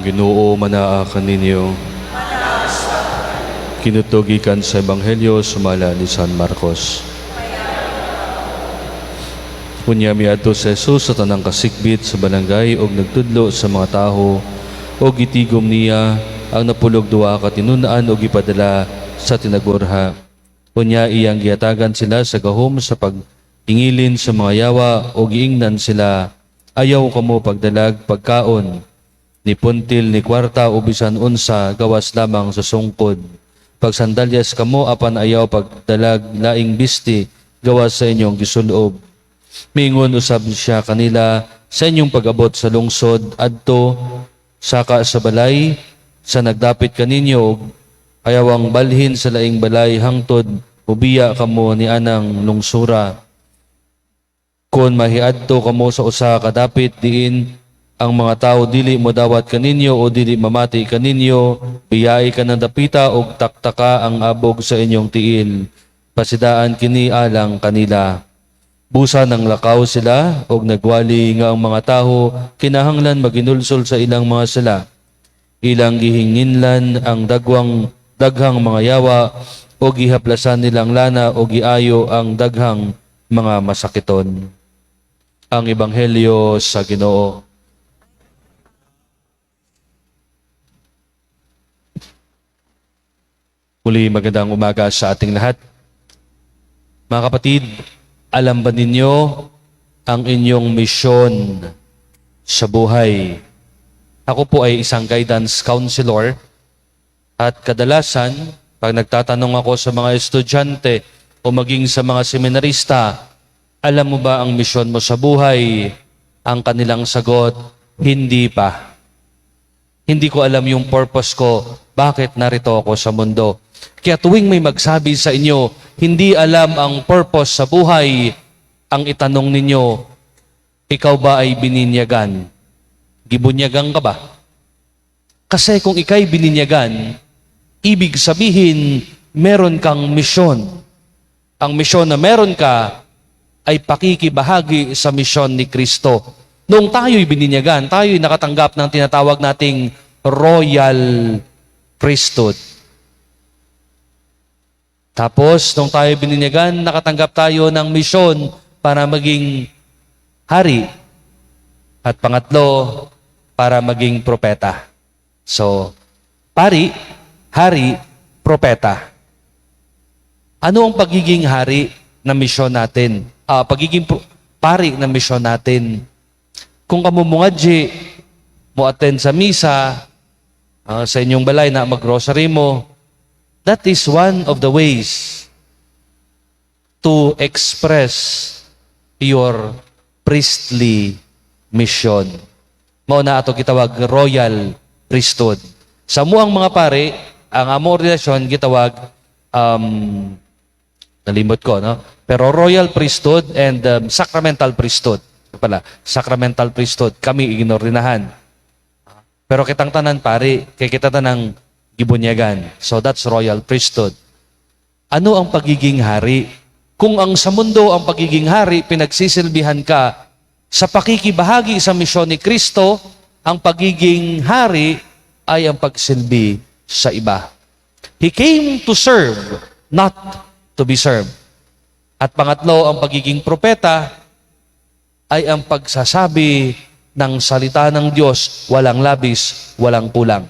Ginoo manaakan ninyo. Kinutugikan sa Ebanghelyo sumala ni San Marcos. Unya miadto si Jesus sa tanang kasikbit sa balangay og nagtudlo sa mga tawo og gitigom niya ang napulog duha ka tinun-an og gipadala sa tinagurha. Unya iyang gihatagan sila sa gahom sa pagtingilin sa mga yawa o giingnan sila, ayaw kamo pagdalag pagkaon ni puntil ni kwarta o bisan unsa gawas lamang sa sungkod. Pagsandalyas kamo apan ayaw pagdalag laing bisti gawas sa inyong gisulob. Mingon usab siya kanila, sa inyong pag-abot sa lungsod adto saka sa balay sa nagdapit kaninyo ayawang balhin sa laing balay hangtod ubiya kamo ni anang lungsura. Kung mahiadto kamo sa usa ka dapit diin ang mga tao dili mo dawat kaninyo o dili mamati kaninyo, biyai ka ng dapita o taktaka ang abog sa inyong tiil. Pasidaan kini alang kanila. Busa ng lakaw sila o nagwali nga ang mga tao kinahanglan maginulsol sa ilang mga sala. Ilang gihinginlan ang daghang mga yawa o gihaplasan nilang lana o giayo ang daghang mga masakiton. Ang Ebanghelyo sa Ginoo. Muli magandang umaga sa ating lahat. Mga kapatid, alam ba ninyo ang inyong misyon sa buhay? Ako po ay isang guidance counselor at kadalasan, pag nagtatanong ako sa mga estudyante o maging sa mga seminarista, alam mo ba ang misyon mo sa buhay? Ang kanilang sagot, hindi pa. Hindi ko alam yung purpose ko, bakit narito ako sa mundo. Kaya tuwing may magsabi sa inyo, hindi alam ang purpose sa buhay, ang itanong ninyo, ikaw ba ay bininyagan? Gibunyagan ka ba? Kasi kung ikay bininyagan, ibig sabihin, meron kang misyon. Ang misyon na meron ka ay pakikibahagi sa misyon ni Kristo. Noong tayo'y bininyagan, tayo'y nakatanggap ng tinatawag nating royal priesthood. Tapos, nung tayo bininyagan, nakatanggap tayo ng misyon para maging hari. At pangatlo, para maging propeta. So, pari, hari, propeta. Ano ang pagiging hari na misyon natin? Pagiging pari na misyon natin. Kung kamumungadji, mo attend sa misa, sa inyong balay na mag-grocery mo, that is one of the ways to express your priestly mission. Mao na ato gitawag royal priesthood. Sa muang mga pare, ang amo relasyon gitawag nalimot ko, no? Pero royal priesthood and sacramental priesthood. Sacramental priesthood, kami ignorinahan. Pero kitang tanan pare, kay kita tanang gibunyagan. So that's royal priesthood. Ano ang pagiging hari? Kung ang sa mundo ang pagiging hari, pinagsisilbihan ka sa pakikibahagi sa misyon ni Kristo, ang pagiging hari ay ang pagsilbi sa iba. He came to serve, not to be served. At pangatlo, ang pagiging propeta ay ang pagsasabi ng salita ng Diyos, walang labis, walang kulang.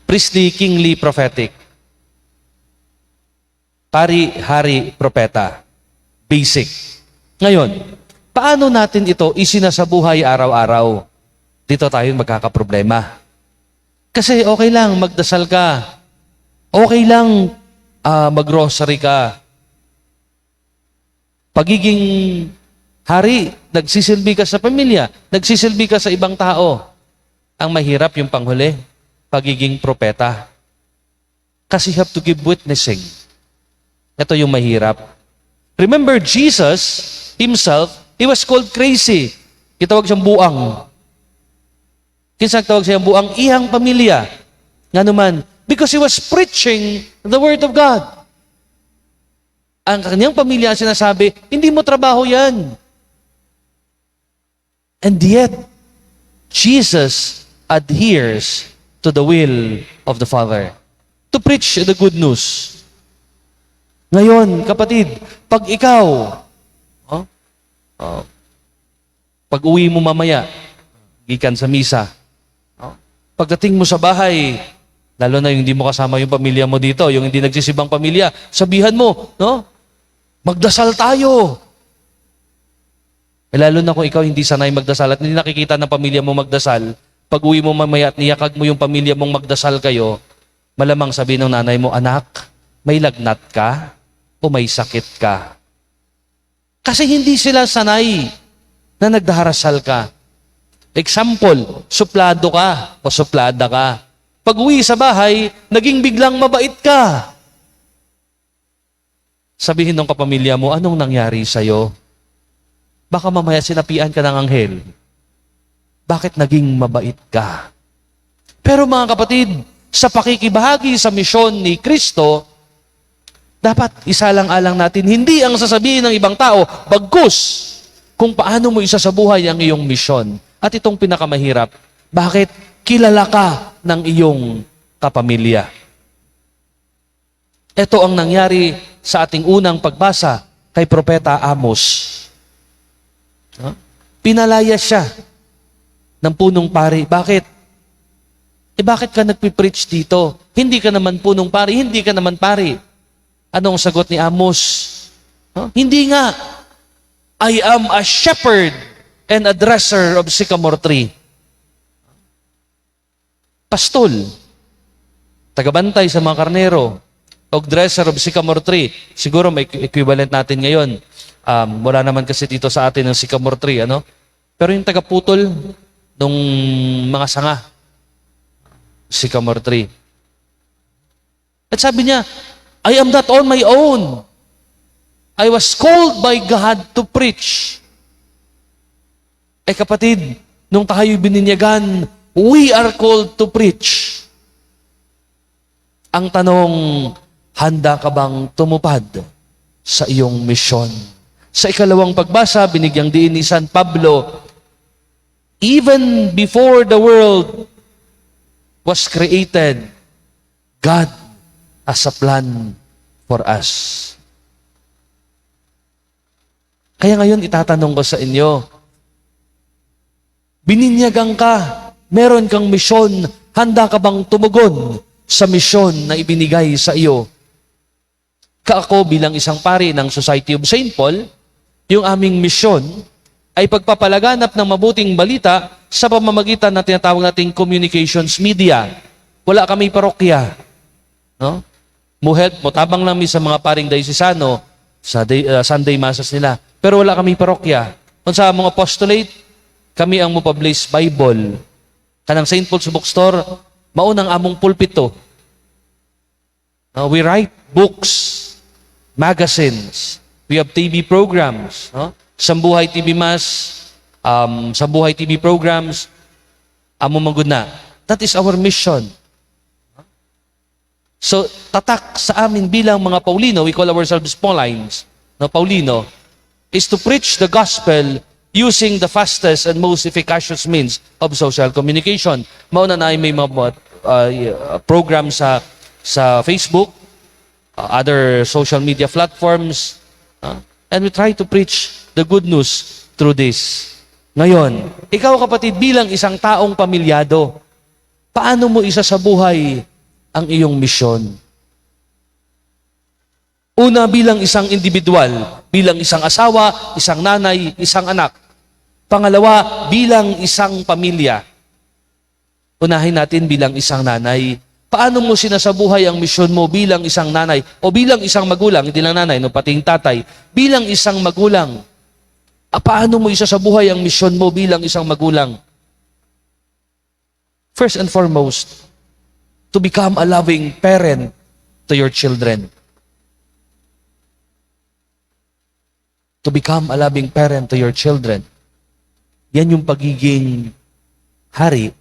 Priestly, kingly, prophetic. Pari, hari, propeta. Basic. Ngayon, paano natin ito isinasabuhay araw-araw? Dito tayo magkakaproblema. Kasi okay lang magdasal ka. Okay lang mag-grocery ka. Pagiging hari, nagsisilbi ka sa pamilya, nagsisilbi ka sa ibang tao. Ang mahirap yung panghuli, pagiging propeta. Kasi you have to give witnessing. Ito yung mahirap. Remember, Jesus himself, he was called crazy. Kitawag siyang buang. Kinsa tawag siyang buang? Ihang pamilya. Nga naman, because he was preaching the Word of God. Ang kanyang pamilya sinasabi, hindi mo trabaho yan. And yet, Jesus adheres to the will of the Father. To preach the good news. Ngayon, kapatid, pag ikaw, pag uwi mo mamaya, gikan sa misa, pagdating mo sa bahay, lalo na yung hindi mo kasama yung pamilya mo dito, yung hindi nagsisibang pamilya, sabihan mo, no? Magdasal tayo. Lalo na kung ikaw hindi sanay magdasal at hindi nakikita ng pamilya mo magdasal, pag uwi mo mamaya at niyakag mo yung pamilya mong magdasal kayo, malamang sabihin ng nanay mo, anak, may lagnat ka o may sakit ka? Kasi hindi sila sanay na nagdarasal ka. Example, suplado ka o suplada ka. Pag uwi sa bahay, naging biglang mabait ka. Sabihin ng kapamilya mo, anong nangyari sa'yo? Baka mamaya sinapian ka ng anghel. Bakit naging mabait ka? Pero mga kapatid, sa pakikibahagi sa misyon ni Kristo, dapat isalang-alang natin, hindi ang sasabihin ng ibang tao, bagkus, kung paano mo isasabuhay ang iyong misyon. At itong pinakamahirap, bakit kilala ka ng iyong kapamilya? Ito ang nangyari sa ating unang pagbasa kay Propeta Amos. Pinalaya siya ng punong pari. Bakit? Bakit ka nagpipreach dito? Hindi ka naman punong pari, hindi ka naman pari. Anong sagot ni Amos? Hindi nga. I am a shepherd and a dresser of sycamore tree. Pastol, tagabantay sa mga karnero, o dresser of sycamore tree. Siguro may equivalent natin ngayon. Wala naman kasi dito sa atin ng sycamore tree, ano? Pero yung tagaputol nung mga sanga, sycamore tree. At sabi niya, I am not on my own. I was called by God to preach. Kapatid, nung tayo bininyagan, we are called to preach. Ang tanong, handa ka bang tumupad sa iyong misyon? Sa ikalawang pagbasa, binigyang diin ni San Pablo, even before the world was created, God has a plan for us. Kaya ngayon, itatanong ko sa inyo, bininyagang ka, meron kang misyon, handa ka bang tumugon sa misyon na ibinigay sa iyo? Kaako bilang isang pari ng Society of St. Paul, yung aming misyon ay pagpapalaganap ng mabuting balita sa pamamagitan ng tinatawag nating communications media. Wala kami parokya. No? Muhelp mo, tabang lang sa mga paring daisisano sa Sunday Masses nila. Pero wala kami parokya. Kung sa mga apostolate, kami ang mupublish Bible. Kanang St. Paul's Bookstore, maunang among pulpito. We write books, magazines. We have TV programs. Sambuhay TV Mass, Sambuhay TV programs, amo maguna. That is our mission. So, tatak sa amin bilang mga Paulino, we call ourselves Paulines, Paulino, is to preach the gospel using the fastest and most efficacious means of social communication. Mauna na ay may mga program sa Facebook, other social media platforms, and we try to preach the good news through this. Ngayon, ikaw kapatid bilang isang taong pamilyado, paano mo isasabuhay ang iyong misyon? Una, bilang isang individual, bilang isang asawa, isang nanay, isang anak. Pangalawa, bilang isang pamilya. Unahin natin bilang isang nanay. Paano mo sinasabuhay ang misyon mo bilang isang nanay o bilang isang magulang, hindi lang nanay, pati yung tatay, bilang isang magulang? Paano mo isasabuhay ang misyon mo bilang isang magulang? First and foremost, to become a loving parent to your children. To become a loving parent to your children. Yan yung pagiging hari.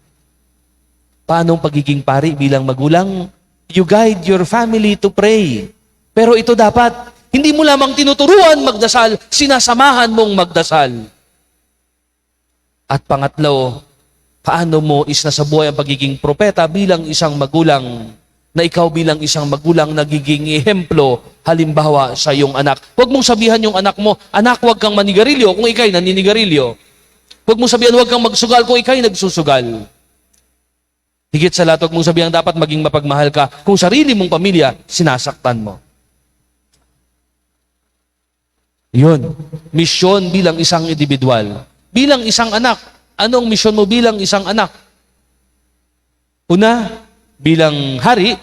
Paano ang pagiging pari bilang magulang? You guide your family to pray. Pero ito dapat, hindi mo lamang tinuturuan magdasal, sinasamahan mong magdasal. At pangatlo, Paano mo isinasabuhay ang pagiging propeta bilang isang magulang, na ikaw bilang isang magulang nagiging ehemplo, halimbawa sa iyong anak. Huwag mong sabihan yung anak mo, anak, huwag kang manigarilyo kung ikay naninigarilyo. Huwag mong sabihan, huwag kang magsugal kung ikay nagsusugal. Higit sa lahat, huwag mong sabihan, dapat maging mapagmahal ka kung sarili mong pamilya, sinasaktan mo. Yun, misyon bilang isang individual. Bilang isang anak, anong misyon mo bilang isang anak? Una, bilang hari,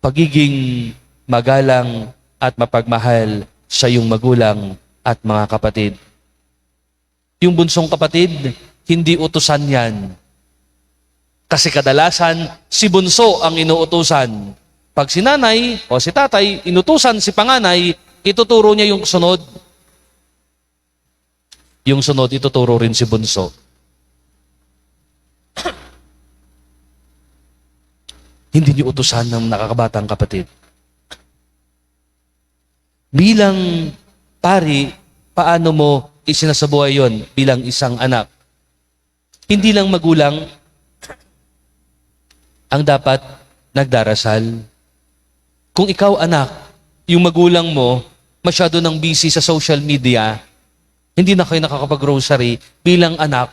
pagiging magalang at mapagmahal sa iyong magulang at mga kapatid. Yung bunsong kapatid, hindi utusan yan. Kasi kadalasan, si bunso ang inuutusan. Pag si nanay o si tatay, inutusan si panganay, ituturo niya yung sunod. Yung sunod, ituturo rin si bunso. Hindi niyo utusan ng nakakabatang kapatid. Bilang pari, paano mo isinasabuhay yon bilang isang anak? Hindi lang magulang ang dapat nagdarasal. Kung ikaw anak, yung magulang mo, masyado nang busy sa social media, hindi na kayo nakakapag-grocery, bilang anak,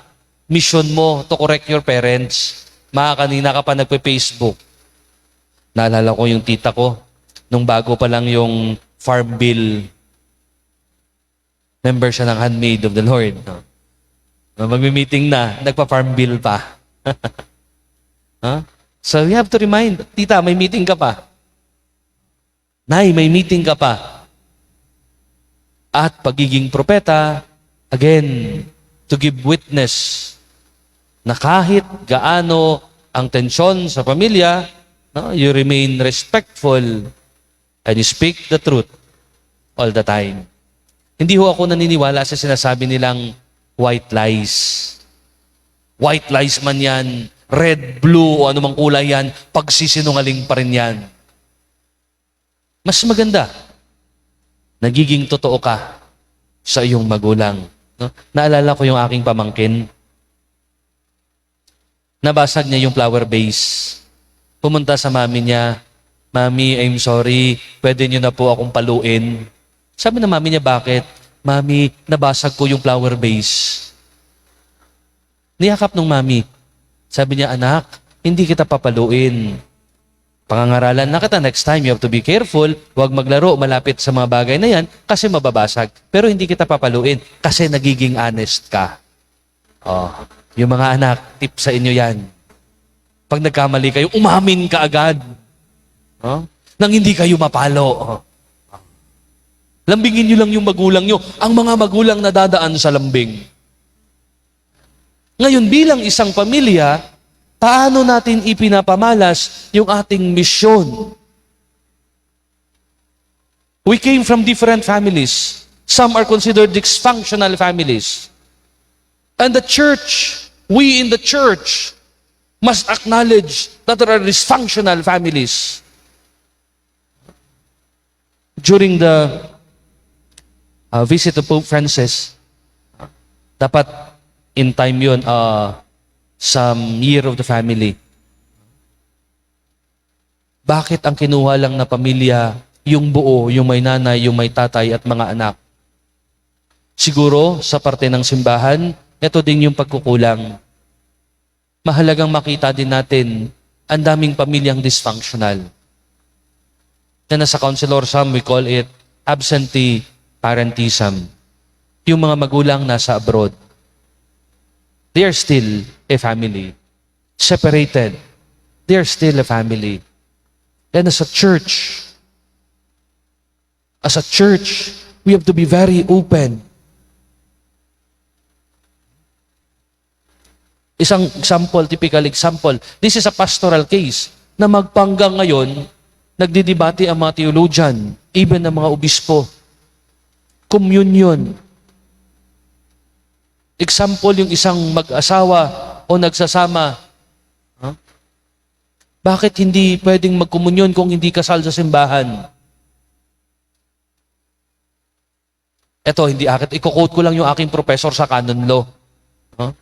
mission mo to correct your parents. Kanina ka pa nagpe-Facebook. Naalala ko yung tita ko, nung bago pa lang yung Farm Bill, member siya ng Handmaid of the Lord. Magmi-meeting na, nagpa-Farm Bill pa. Huh? So we have to remind, tita, may meeting ka pa. Nay, may meeting ka pa. At pagiging propeta, again, to give witness na kahit gaano ang tensyon sa pamilya, no, you remain respectful and you speak the truth all the time. Hindi ho ako naniniwala sa sinasabi nilang white lies. White lies man yan, red, blue, o anumang kulay yan, pagsisinungaling pa rin yan. Mas maganda, nagiging totoo ka sa iyong magulang. No? Naalala ko yung aking pamangkin. Nabasag niya yung flower vase. Pumunta sa mami niya, Mami, I'm sorry, pwede niyo na po akong paluin. Sabi na mami niya, bakit? Mami, nabasag ko yung flower vase. Niyakap nung mami. Sabi niya, anak, hindi kita papaluin. Pangangaralan na kita, next time you have to be careful, huwag maglaro malapit sa mga bagay na yan kasi mababasag. Pero hindi kita papaluin kasi nagiging honest ka. Oh, yung mga anak, tip sa inyo yan. Pag nagkamali kayo, umamin ka agad. Oh? Nang hindi kayo mapalo. Oh. Lambingin nyo lang yung magulang nyo. Ang mga magulang na dadaan sa lambing. Ngayon, bilang isang pamilya, paano natin ipinapamalas yung ating misyon? We came from different families. Some are considered dysfunctional families. And the church, we in the church, must acknowledge that there are dysfunctional families. During the visit of Pope Francis, dapat in time yun, some year of the family. Bakit ang kinuha lang na pamilya, yung buo, yung may nanay, yung may tatay at mga anak? Siguro, sa parte ng simbahan, ito din yung pagkukulang. Mahalagang makita din natin ang daming pamilyang dysfunctional. Na sa Counselor Sam, we call it absentee parentism. Yung mga magulang nasa abroad, they are still a family. Separated, they are still a family. And as a church, we have to be very open. Isang example, typical example, this is a pastoral case na magpanggang ngayon, nagdidebate ang mga theologian, even ang mga obispo. Communion. Example, yung isang mag-asawa o nagsasama. Huh? Bakit hindi pwedeng magkomunyon kung hindi kasal sa simbahan? Ito, hindi akit. Iko-quote ko lang yung aking professor sa canon law. Huh?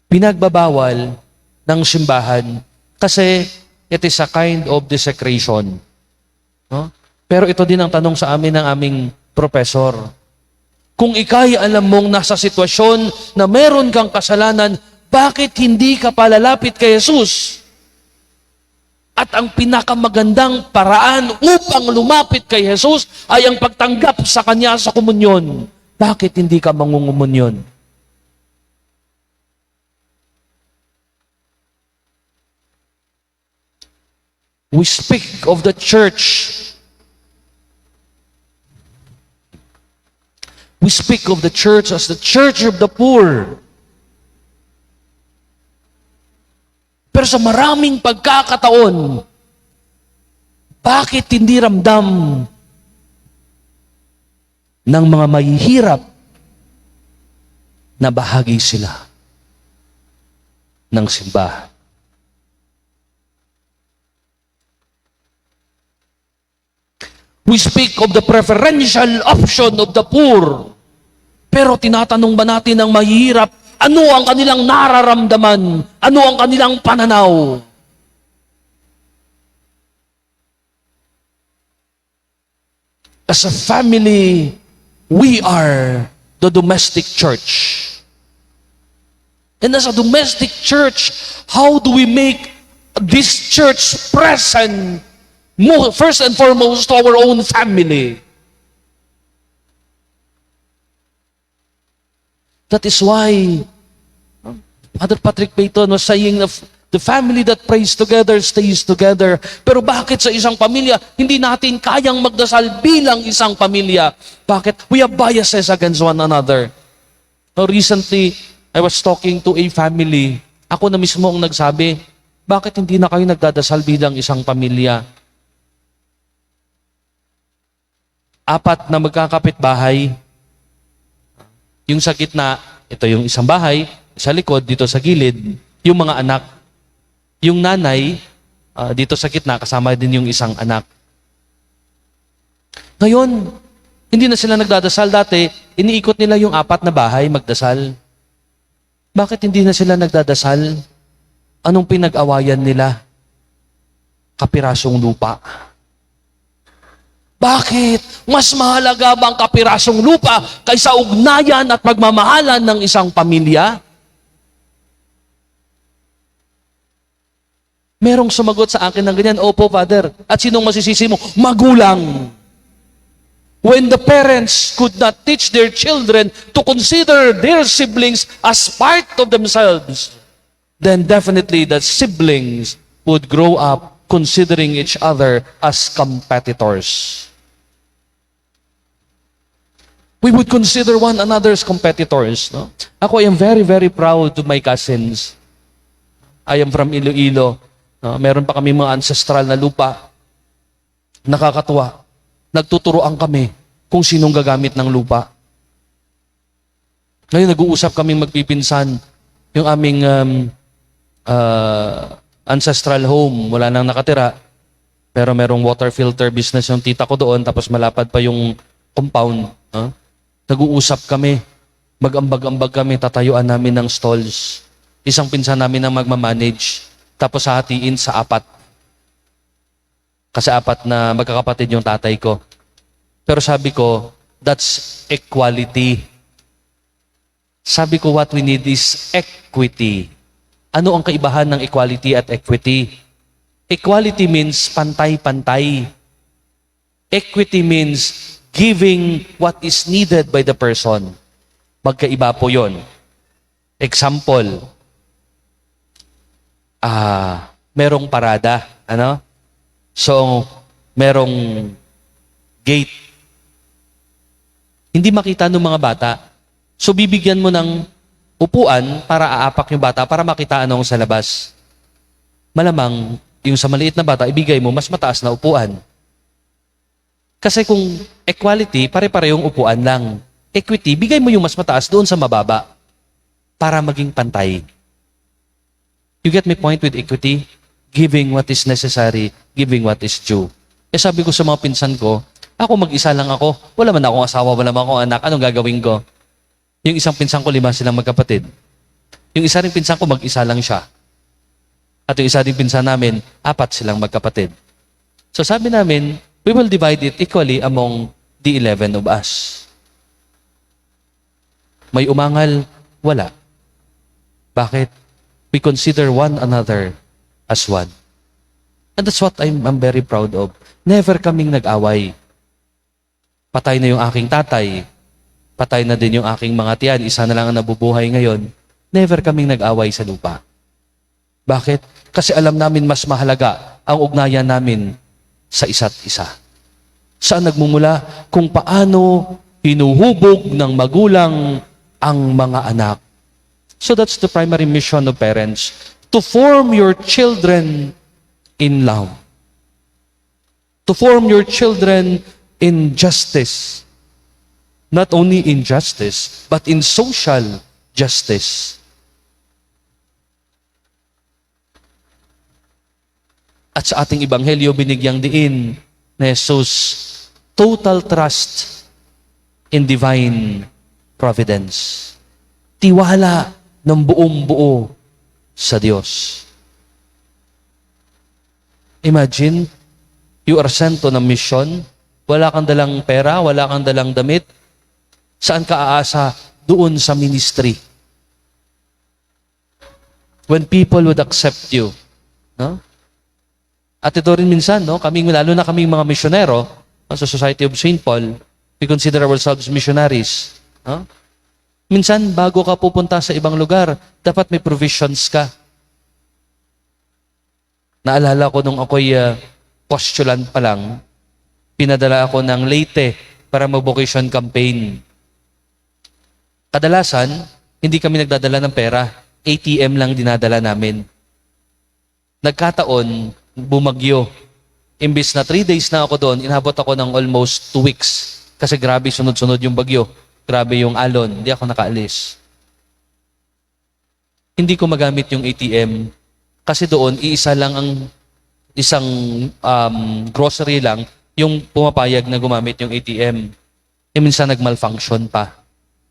Pinagbabawal ng simbahan kasi it is a kind of desecration. No? Pero ito din ang tanong sa amin ng aming professor. Kung ikay alam mong nasa sitwasyon na meron kang kasalanan, bakit hindi ka palalapit kay Jesus? At ang pinakamagandang paraan upang lumapit kay Jesus ay ang pagtanggap sa Kanya sa komunyon. Bakit hindi ka mangungumunyon? We speak of the church. We speak of the church as the church of the poor. Pero sa maraming pagkakataon, bakit hindi ramdam ng mga mahihirap na bahagi sila ng simbahan? We speak of the preferential option of the poor. Pero tinatanong ba natin ang mahihirap, ano ang kanilang nararamdaman? Ano ang kanilang pananaw? As a family, we are the domestic church. And as a domestic church, how do we make this church present first and foremost to our own family? That is why Father Patrick Peyton was saying of the family that prays together stays together. Pero bakit sa isang pamilya, hindi natin kayang magdasal bilang isang pamilya? Bakit? We have biases against one another. Now, recently, I was talking to a family. Ako na mismo ang nagsabi, bakit hindi na kayo nagdadasal bilang isang pamilya? 4 na magkakapit-bahay. Yung sa gitna, ito yung isang bahay, sa likod, dito sa gilid, yung mga anak. Yung nanay, dito sa gitna, kasama din yung isang anak. Ngayon, hindi na sila nagdadasal dati, iniikot nila yung 4 na bahay magdasal. Bakit hindi na sila nagdadasal? Anong pinag-awayan nila? Kapirasong lupa. Bakit? Mas mahalaga ba ang kapirasong lupa kaysa ugnayan at pagmamahalan ng isang pamilya? Merong sumagot sa akin ng ganyan, opo, Father. At sinong masisisi mo? Magulang. When the parents could not teach their children to consider their siblings as part of themselves, then definitely the siblings would grow up considering each other as competitors. We would consider one another as competitors. No? Ako, I am very, very proud to my cousins. I am from Iloilo. No? Meron pa kami mga ancestral na lupa. Nakakatuwa. Nagtuturoan kami kung sinong gagamit ng lupa. Ngayon, nag-uusap kaming magpipinsan. Yung aming ancestral home, wala nang nakatira. Pero merong water filter business yung tita ko doon, tapos malapad pa yung compound. Huh? Nag-uusap kami, mag-ambag-ambag kami, tatayuan namin ng stalls. Isang pinsan namin ang magmamanage, tapos hahatiin sa 4. Kasi 4 na magkakapatid yung tatay ko. Pero sabi ko, that's equality. Sabi ko, what we need is equity. Ano ang kaibahan ng equality at equity? Equality means pantay-pantay. Equity means giving what is needed by the person. Magkaiba po yun. Example, merong parada. Ano? So, merong gate. Hindi makita ng mga bata. So, bibigyan mo ng upuan para aapak yung bata para makita anong sa labas. Malamang, yung sa maliit na bata, ibigay mo mas mataas na upuan. Kasi kung equality, pare-parehong upuan lang. Equity, bigay mo yung mas mataas doon sa mababa para maging pantay. You get my point with equity? Giving what is necessary, giving what is due. Sabi ko sa mga pinsan ko, ako mag-isa lang ako. Wala man akong asawa, wala man akong anak. Anong gagawin ko? Yung isang pinsan ko, 5 silang magkapatid. Yung isa ring pinsan ko, mag-isa lang siya. At yung isa ring pinsan namin, 4 silang magkapatid. So sabi namin, we will divide it equally among the 11 of us. May umangal? Wala. Bakit? We consider one another as one. And that's what I'm very proud of. Never kaming nag-away. Patay na yung aking tatay. Patay na din yung aking mga tiyan. Isa na lang ang nabubuhay ngayon. Never kaming nag-away sa lupa. Bakit? Kasi alam namin mas mahalaga ang ugnayan namin sa isa't isa. Saan nagmumula? Kung paano hinuhubog ng magulang ang mga anak. So that's the primary mission of parents. To form your children in love. To form your children in justice. Not only in justice, but in social justice. At sa ating ebanghelyo, binigyang diin na Jesus, total trust in divine providence. Tiwala ng buong buo sa Diyos. Imagine, you are sent on a mission, wala kang dalang pera, wala kang dalang damit, saan ka aasa? Doon sa ministry. When people would accept you. No? At ito rin minsan, no? Lalo na kaming mga misyonero, sa Society of St. Paul, we consider ourselves missionaries. No? Minsan, bago ka pupunta sa ibang lugar, dapat may provisions ka. Naalala ko nung ako'y postulant pa lang, pinadala ako ng Leyte para mag-vocation campaign. Kadalasan, hindi kami nagdadala ng pera. ATM lang dinadala namin. Nagkataon, bumagyo. Imbis na 3 days na ako doon, inabot ako ng almost 2 weeks. Kasi grabe sunod-sunod yung bagyo. Grabe yung alon. Hindi ako nakaalis. Hindi ko magamit yung ATM. Kasi doon, isang grocery lang, yung pumapayag na gumamit yung ATM. Minsan nag-malfunction pa.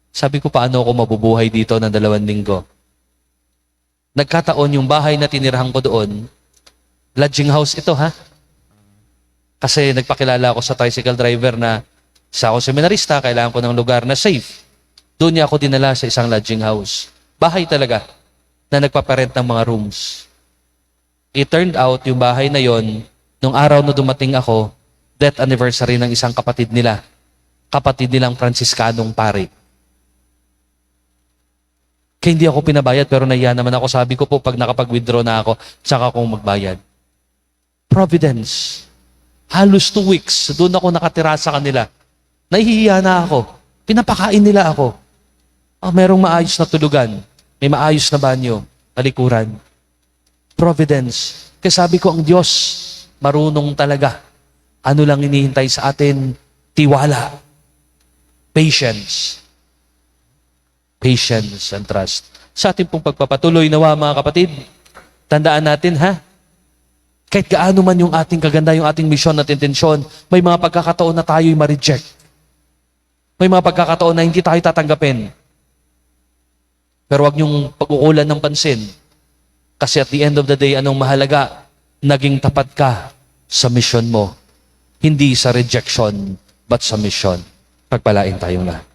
Sabi ko, paano ako mabubuhay dito ng 2 linggo? Nagkataon yung bahay na tinirahan ko doon, lodging house ito, ha? Kasi nagpakilala ako sa tricycle driver na isa ako seminarista, kailangan ko ng lugar na safe. Doon niya ako dinala sa isang lodging house. Bahay talaga, na nagpaparent ng mga rooms. It turned out, yung bahay na yon, nung araw na dumating ako, death anniversary ng isang kapatid nila. Kapatid nilang Franciscanong pare. Kaya hindi ako pinabayad, pero nahiya naman ako. Sabi ko po, pag nakapag-withdraw na ako, tsaka akong magbayad. Providence. Halos 2 weeks, doon ako nakatira sa kanila. Nahihiya na ako. Pinapakain nila ako. Merong maayos na tulugan. May maayos na banyo. Talikuran. Providence. Kaya sabi ko, ang Diyos, marunong talaga. Ano lang hinihintay sa atin? Tiwala. Patience. Patience and trust. Sa ating pong pagpapatuloy, nawa mga kapatid, tandaan natin, ha? Kahit gaano man yung ating kaganda, yung ating misyon at intensyon, may mga pagkakataon na tayo'y ma-reject. May mga pagkakataon na hindi tayo tatanggapin. Pero wag niyong pag-ukulan ng pansin. Kasi at the end of the day, anong mahalaga? Naging tapat ka sa misyon mo. Hindi sa rejection, but sa misyon. Pagpalain tayong lahat.